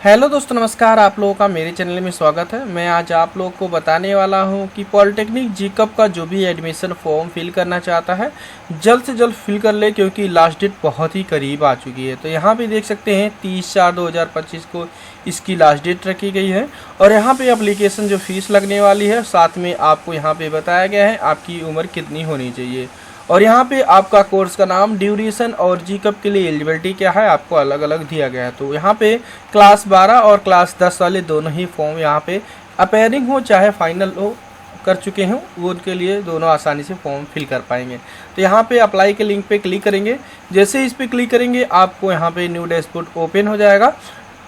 Hello दोस्तों, नमस्कार। आप लोगों का मेरे चैनल में स्वागत है। मैं आज आप लोगों को बताने वाला हूं कि पॉलिटेक्निक जीकअप का जो भी एडमिशन फॉर्म फिल करना चाहता है जल्द से जल्द फिल कर ले, क्योंकि लास्ट डेट बहुत ही करीब आ चुकी है। तो यहां पे देख सकते हैं 30/4/2025 को इसकी लास्ट डेट रखी गई है। और यहाँ पे एप्लीकेशन जो फीस लगने वाली है, साथ में आपको यहाँ पे बताया गया है आपकी उम्र कितनी होनी चाहिए। और यहाँ पे आपका कोर्स का नाम, ड्यूरेशन और जीकअप के लिए एलिजिबिलिटी क्या है आपको अलग अलग दिया गया है। तो यहाँ पे क्लास 12 और क्लास 10 वाले दोनों ही फॉर्म यहाँ पे अपेयरिंग हो चाहे फाइनल हो कर चुके हों, वो उनके लिए दोनों आसानी से फॉर्म फिल कर पाएंगे। तो यहाँ पे अप्लाई के लिंक पे क्लिक करेंगे। जैसे इस पर क्लिक करेंगे आपको यहाँ पे न्यू डैशबोर्ड ओपन हो जाएगा।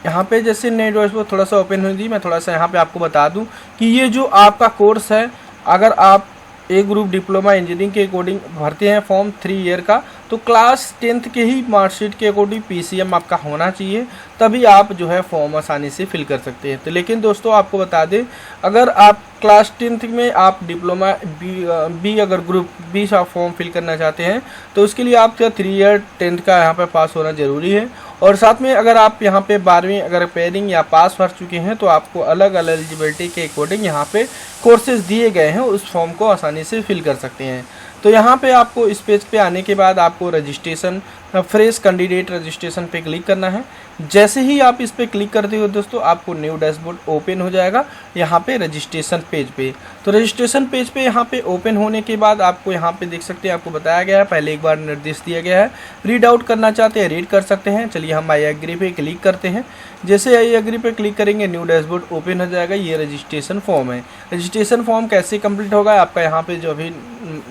यहाँ पे जैसे न्यू डैशबोर्ड थोड़ा सा ओपन होगी, मैं थोड़ा सा यहाँ पे आपको बता दूँ कि ये जो आपका कोर्स है, अगर आप ए ग्रुप डिप्लोमा इंजीनियरिंग के अकॉर्डिंग भरते हैं फॉर्म 3 ईयर का, तो क्लास 10th के ही मार्कशीट के अकॉर्डिंग पीसीएम आपका होना चाहिए, तभी आप जो है फॉर्म आसानी से फिल कर सकते हैं। तो लेकिन दोस्तों आपको बता दें, अगर आप क्लास 10th में आप डिप्लोमा बी अगर ग्रुप बी का फॉर्म फिल करना चाहते हैं तो उसके लिए आपका 3 ईयर 10th का यहाँ पर पास होना ज़रूरी है। और साथ में अगर आप यहाँ पे 12वीं अगर पेयरिंग या पास कर चुके हैं तो आपको अलग अलग एलिजिबिलिटी के अकॉर्डिंग यहाँ पे कोर्सेज दिए गए हैं, उस फॉर्म को आसानी से फिल कर सकते हैं। तो यहाँ पे आपको इस पेज पे आने के बाद आपको रजिस्ट्रेशन, फ्रेश कैंडिडेट रजिस्ट्रेशन पे क्लिक करना है। जैसे ही आप इस पे क्लिक करते हो दोस्तों, आपको न्यू डैशबोर्ड ओपन हो जाएगा यहाँ पे रजिस्ट्रेशन पेज पे। तो रजिस्ट्रेशन पेज पे यहाँ पे ओपन होने के बाद आपको यहाँ पे देख सकते हैं, आपको बताया गया है, पहले एक बार निर्देश दिया गया है। रीड आउट करना चाहते हैं रीड कर सकते हैं। चलिए हम आई एग्री पे क्लिक करते हैं। जैसे आई एग्री पे क्लिक करेंगे न्यू डैशबोर्ड ओपन हो जाएगा। ये रजिस्ट्रेशन फॉर्म है। रजिस्ट्रेशन फॉर्म कैसे कंप्लीट होगा, आपका यहाँ पे जो भी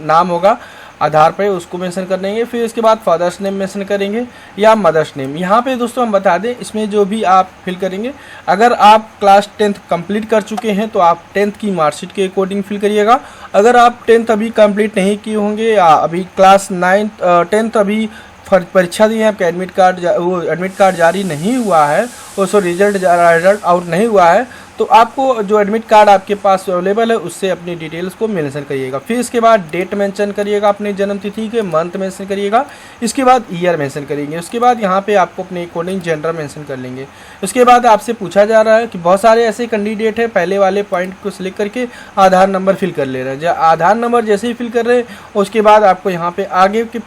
नाम होगा आधार पे उसको मेंशन कर देंगे, फिर इसके बाद फादर्स नेम मेंशन करेंगे या मदर्स नेम। यहाँ पे दोस्तों हम बता दें, इसमें जो भी आप फिल करेंगे, अगर आप क्लास 10th कंप्लीट कर चुके हैं तो आप 10th की मार्कशीट के अकॉर्डिंग फिल करिएगा। अगर आप 10th अभी कंप्लीट नहीं किए होंगे या अभी क्लास 10th अभी परीक्षा दी है, आपका एडमिट कार्ड जारी नहीं हुआ है, रिजल्ट आउट नहीं हुआ है, तो आपको जो एडमिट कार्ड आपके पास अवेलेबल है उससे अपनी डिटेल्स को मेंशन करिएगा। फिर इसके बाद डेट मेंशन करिएगा, अपनी जन्म तिथि के मंथ मेंशन करिएगा। इसके बाद ईयर मेंशन करेंगे। उसके बाद यहाँ पे आपको अपने अकॉर्डिंग जेंडर मेंशन कर लेंगे। उसके बाद आपसे पूछा जा रहा है कि बहुत सारे ऐसे कैंडिडेट हैं पहले वाले पॉइंट को सिलेक्ट करके आधार नंबर फिल कर ले रहे हैं। आधार नंबर जैसे ही फिल कर रहे हैं उसके बाद आपको यहाँ पे आगे के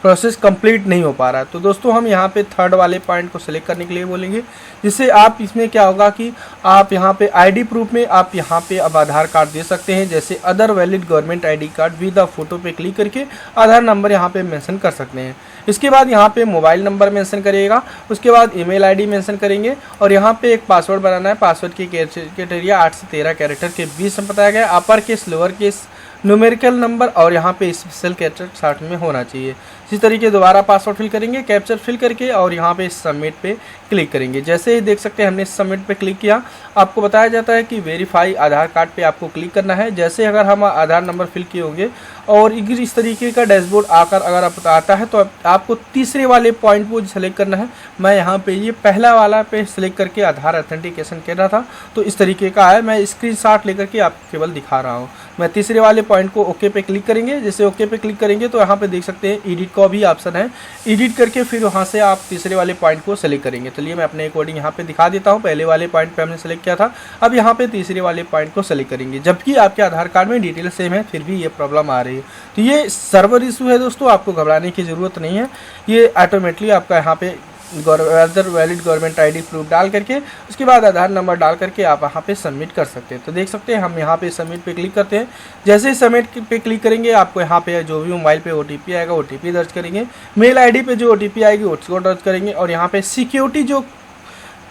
प्रोसेस कंप्लीट नहीं हो पा रहा है, तो दोस्तों हम यहाँ पे थर्ड वाले पॉइंट को सिलेक्ट करने के लिए बोलेंगे, जिससे आप इसमें क्या होगा कि आप यहाँ पे आईडी प्रूफ में आप यहाँ पे अब आधार कार्ड दे सकते हैं। जैसे other valid government ID card with the photo पे क्लिक करके आधार नंबर यहाँ पे मेंशन कर सकते हैं। इसके बाद यहाँ पे मोबाइल नंबर मेंशन करिएगा। उसके बाद ईमेल आईडी मेंशन करेंगे और यहाँ पे एक पासवर्ड बनाना है। पासवर्ड की क्राइटेरिया 8 से 13 कैरेक्टर के बीच में बताया गया, upper case lower case numerical number और यहाँ पे स्पेशल कैरेक्टर 60 में होना चाहिए। इसी तरीके दोबारा पासवर्ड फिल करेंगे, कैप्चर फिल करके और यहाँ पे सबमिट पे क्लिक करेंगे। जैसे ही देख सकते हैं हमने सबमिट पे क्लिक किया, आपको बताया जाता है कि वेरीफाई आधार कार्ड पे आपको क्लिक करना है। जैसे अगर हम आधार नंबर फिल किए होंगे और इस तरीके का डैशबोर्ड आकर अगर आप आता है तो आपको तीसरे वाले पॉइंट को सेलेक्ट करना है। मैं यहाँ पे ये पहला वाला पे सिलेक्ट करके आधार ऑथेंटिकेशन कर रहा था, तो इस तरीके का है। मैं स्क्रीनशॉट लेकर के आपको केवल दिखा रहा हूँ। मैं तीसरे वाले पॉइंट को ओके पे क्लिक करेंगे। जैसे ओके पे क्लिक करेंगे तो यहाँ पे देख सकते हैं एडिट का भी ऑप्शन है। एडिट करके फिर वहाँ से आप तीसरे वाले पॉइंट को सेलेक्ट करेंगे। चलिए मैं अपने अकॉर्डिंग यहाँ पे दिखा देता हूँ। पहले वाले पॉइंट पे हमने सेलेक्ट किया था, अब यहाँ पे तीसरे वाले पॉइंट को सेलेक्ट करेंगे। जबकि आपके आधार कार्ड में डिटेल सेम है, फिर भी ये प्रॉब्लम आ रही है। तो ये सर्वर इशू है दोस्तों, आपको घबराने की ज़रूरत नहीं है। ये ऑटोमेटिकली आपका यहाँ पे other valid government ID proof डाल करके उसके बाद आधार नंबर डाल करके आप यहाँ पे सबमिट कर सकते हैं। तो देख सकते हैं हम यहाँ पे सबमिट पे क्लिक करते हैं। जैसे ही सबमिट पे क्लिक करेंगे आपको यहाँ पे जो भी मोबाइल पे ओटीपी आएगा ओटीपी दर्ज करेंगे, मेल आईडी पे जो ओटीपी आएगी उसको दर्ज करेंगे और यहाँ पे सिक्योरिटी जो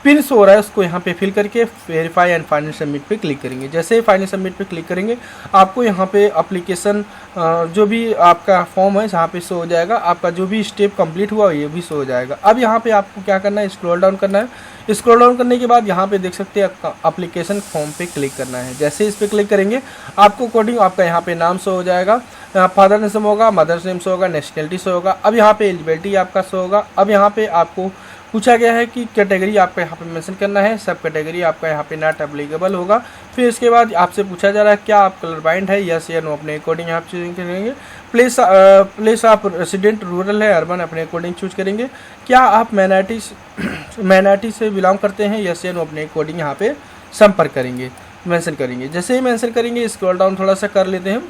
पिन शो हो रहा है उसको यहाँ पे फिल करके वेरीफाई एंड फाइनल सबमिट पे क्लिक करेंगे। जैसे ही फाइनल सबमिट पे क्लिक करेंगे आपको यहाँ पे एप्लीकेशन जो भी आपका फॉर्म है जहाँ पे शो हो जाएगा, आपका जो भी स्टेप कंप्लीट हुआ ये भी शो हो जाएगा। अब यहाँ पे आपको क्या करना है, स्क्रॉल डाउन करना है। स्क्रॉल डाउन करने के बाद यहाँ पे देख सकते हैं एप्लीकेशन फॉर्म पे क्लिक करना है। जैसे इस पर क्लिक करेंगे आपको अकॉर्डिंग आपका यहाँ पे नाम शो हो जाएगा, फादर नेम होगा, मदर्स नेम शो होगा, नेशनलिटी शो होगा। अब यहाँ पे एलिजिबिलिटी आपका शो होगा। अब यहाँ पे आपको पूछा गया है कि कैटेगरी आपका यहाँ पे मेंशन करना है, सब कैटेगरी आपका यहाँ पे नॉट एप्लीकेबल होगा। फिर इसके बाद आपसे पूछा जा रहा है क्या आप कलर बाइंड है, यस या नो, अपने अकॉर्डिंग आप चूज करेंगे। प्लेस आप रेसिडेंट रूरल है अर्बन, अपने अकॉर्डिंग चूज करेंगे। क्या आप माइनॉरिटी से बिलोंग करते हैं, यस या नो, अपने अकॉर्डिंग यहाँ पे संपर्क करेंगे, मेंशन करेंगे। जैसे ही मेंशन करेंगे स्क्रॉल डाउन थोड़ा सा कर लेते हैं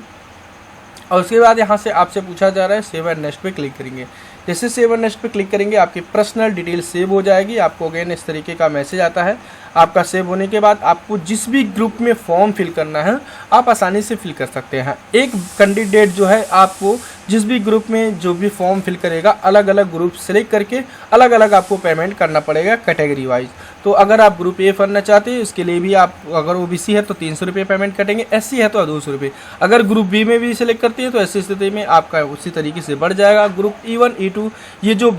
और उसके बाद यहाँ से आपसे पूछा जा रहा है सेव एंड नेक्स्ट पे क्लिक करेंगे। जैसे सेव एंड नेक्स्ट पे क्लिक करेंगे आपकी पर्सनल डिटेल सेव हो जाएगी। आपको अगेन इस तरीके का मैसेज आता है। आपका सेव होने के बाद आपको जिस भी ग्रुप में फॉर्म फिल करना है आप आसानी से फिल कर सकते हैं। एक कैंडिडेट जो है आपको जिस भी ग्रुप में जो भी फॉर्म फिल करेगा अलग अलग ग्रुप सेलेक्ट करके अलग अलग आपको पेमेंट करना पड़ेगा कैटेगरी वाइज। तो अगर आप ग्रुप ए भरना चाहते हैं इसके लिए भी आप, अगर ओबीसी है तो 300 रुपये पेमेंट कटेंगे, एससी है तो 200 रुपये। अगर ग्रुप बी में भी सिलेक्ट करते हैं तो ऐसी स्थिति में आपका उसी तरीके से बढ़ जाएगा। ग्रुप E1 E2 ये जो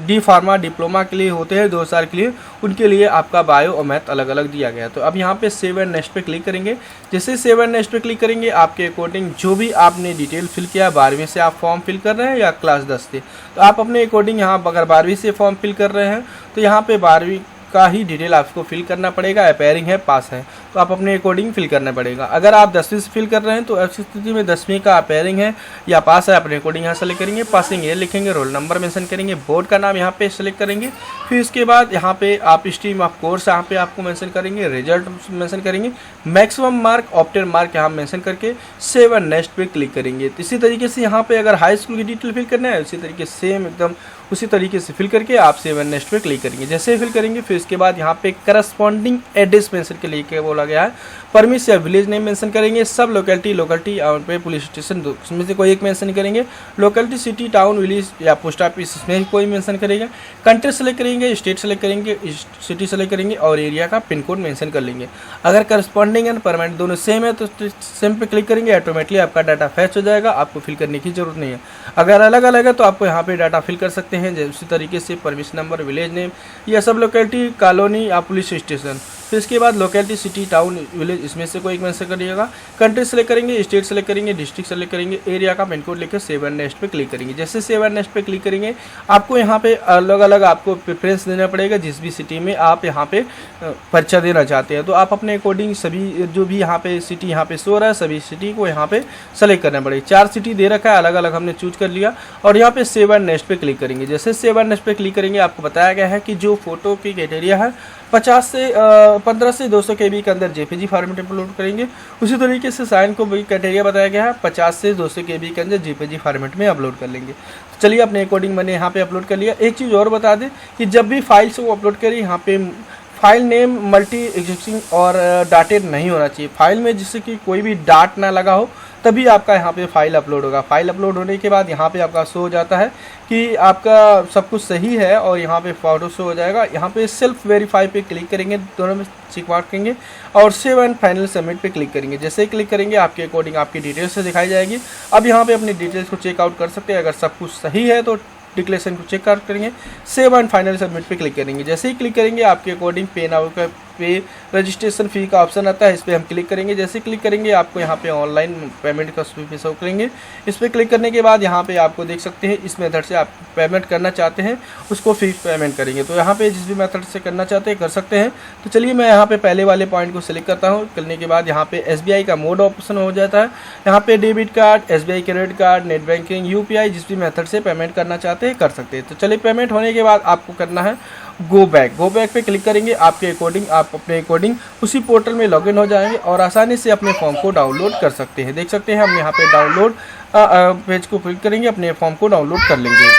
डी फार्मा डिप्लोमा के लिए होते हैं 2 साल के लिए, उनके लिए आपका बायो और मैथ अलग अलग दिया गया है। तो अब यहाँ पे सेव एंड नेक्स्ट पे क्लिक करेंगे। जैसे सेव एंड नेक्स्ट पे क्लिक करेंगे आपके अकॉर्डिंग जो भी आपने डिटेल फिल किया, 12वीं से आप फॉर्म फिल कर रहे हैं या क्लास 10 से, तो आप अपने अकॉर्डिंग यहाँ अगर 12वीं से फॉर्म फिल कर रहे हैं तो यहाँ पे 12वीं का ही डिटेल आपको फिल करना पड़ेगा। अपीयरिंग है, पास है, तो आप अपने अकॉर्डिंग फिल करना पड़ेगा। अगर आप 10वीं से फिल कर रहे हैं तो ऐसी स्थिति में 10वीं का अपीयरिंग है या पास है, अपने अकॉर्डिंग यहाँ सेलेक्ट करेंगे। पासिंग ईयर लिखेंगे, रोल नंबर मेंशन करेंगे, बोर्ड का नाम यहाँ पे सेलेक्ट करेंगे। फिर इसके बाद यहाँ पे आप स्ट्रीम ऑफ कोर्स यहाँ पे आपको मेंशन करेंगे, रिजल्ट मेंशन करेंगे, मैक्सिमम मार्क, ऑप्टेड मार्क यहाँ मेंशन करके सेव एंड नेक्स्ट पे क्लिक करेंगे। तो इसी तरीके से यहाँ पे अगर हाई स्कूल की डिटेल फिल करना है उसी तरीके सेम एकदम उसी तरीके से फिल करके आप सेव एंड नेक्स्ट पे क्लिक करेंगे। जैसे फिल करेंगे फिर इसके बाद यहाँ पे करस्पॉन्डिंग एड्रेस मेंशन के लिए क्या बोला गया है, परमिट या विलेज नेम मेंशन करेंगे, सब लोकेलिटी और पे पुलिस स्टेशन उसमें से कोई एक मेंशन करेंगे, लोकेलिटी सिटी टाउन विलेज या पोस्ट ऑफिस इसमें कोई मेंशन करेगा। कंट्री सेलेक्ट करेंगे, स्टेट सेलेक्ट करेंगे, सिटी सेलेक्ट करेंगे और एरिया का पिन कोड मेंशन कर लेंगे। अगर करस्पॉन्डिंग एंड परमानेंट दोनों सेम है तो सेम पे क्लिक करेंगे, ऑटोमेटिकली आपका डाटा फैच हो जाएगा, आपको फिल करने की जरूरत नहीं है। अगर अलग अलग है तो आपको यहाँ पे डाटा फिल कर सकते हैं उसी तरीके से, परमिशन नंबर, विलेज नेम या सब लोकेलिटी, कॉलोनी या पुलिस स्टेशन। फिर इसके बाद लोकेलिटी सिटी टाउन विलेज इसमें से कोई एक मेंशन करिएगा। कंट्री सेलेक्ट करेंगे, स्टेट सेलेक्ट करेंगे, डिस्ट्रिक्ट सेलेक्ट करेंगे, एरिया का पिन कोड लेकर सेव एंड नेक्स्ट पे क्लिक करेंगे। जैसे सेव एंड नेक्स्ट पे क्लिक करेंगे आपको यहाँ पे अलग अलग आपको प्रेफरेंस देना पड़ेगा जिस भी सिटी में आप यहाँ पे परीक्षा देना चाहते हैं। तो आप अपने अकॉर्डिंग सभी जो भी यहाँ पे सिटी यहाँ पे शो रहा है सभी सिटी को यहाँ पे सेलेक्ट करना पड़ेगा। 4 सिटी दे रखा है, अलग अलग हमने चूज कर लिया और यहाँ पे सेव एंड नेक्स्ट पे क्लिक करेंगे। जैसे सेव एंड नेक्स्ट पे क्लिक करेंगे आपको बताया गया है कि जो फोटो की क्राइटेरिया है 15 से 200 KB के अंदर जेपीजी फॉर्मेट अपलोड करेंगे। उसी तरीके से साइन को भी क्राइटेरिया बताया गया है 50 से 200 KB के अंदर जेपीजी फॉर्मेट में अपलोड कर लेंगे। तो चलिए अपने अकॉर्डिंग मैंने यहाँ पे अपलोड कर लिया। एक चीज़ और बता दें कि जब भी फाइल्स को अपलोड करें यहाँ पे फाइल नेम मल्टी एग्जिस्टिंग और डाटेड नहीं होना चाहिए। फाइल में जिससे कि कोई भी डाट ना लगा हो तभी आपका यहाँ पे फाइल अपलोड होगा। फाइल अपलोड होने के बाद यहाँ पे आपका शो हो जाता है कि आपका सब कुछ सही है और यहाँ पे फोटो शो हो जाएगा। यहाँ पे सेल्फ वेरीफाई पे क्लिक करेंगे, दोनों में टिक मार्क करेंगे और सेव एंड फाइनल सबमिट पे क्लिक करेंगे। जैसे ही क्लिक करेंगे आपके अकॉर्डिंग आपकी डिटेल्स से दिखाई जाएगी। अब यहाँ पे अपनी डिटेल्स को चेकआउट कर सकते हैं। अगर सब कुछ सही है तो डिक्लेरेशन को चेक आउट करेंगे, सेव एंड फाइनल सबमिट पे क्लिक करेंगे। जैसे ही क्लिक करेंगे आपके अकॉर्डिंग पे नाउ का पे रजिस्ट्रेशन फ़ी का ऑप्शन आता है, इस पर हम क्लिक करेंगे। जैसे क्लिक करेंगे आपको यहाँ पे ऑनलाइन पेमेंट का पे शो करेंगे। इस पर क्लिक करने के बाद यहाँ पे आपको देख सकते हैं इस मेथड से आप पेमेंट करना चाहते हैं उसको फी पेमेंट करेंगे। तो यहाँ पे जिस भी मेथड से करना चाहते हैं कर सकते हैं। तो चलिए मैं यहाँ पे पहले वाले पॉइंट को सिलेक्ट करता हूँ। करने के बाद यहाँ पे SBI का मोड ऑप्शन हो जाता है। यहाँ पे debit card, SBI credit card, net banking, UPI जिस भी मेथड से पेमेंट करना चाहते हैं कर सकते हैं। तो चलिए पेमेंट होने के बाद आपको करना है गो बैक पे क्लिक करेंगे। आपके अकॉर्डिंग आप अपने अकॉर्डिंग उसी पोर्टल में लॉगिन हो जाएंगे और आसानी से अपने फॉर्म को डाउनलोड कर सकते हैं। देख सकते हैं हम यहाँ पे डाउनलोड पेज को क्लिक करेंगे, अपने फॉर्म को डाउनलोड कर लेंगे।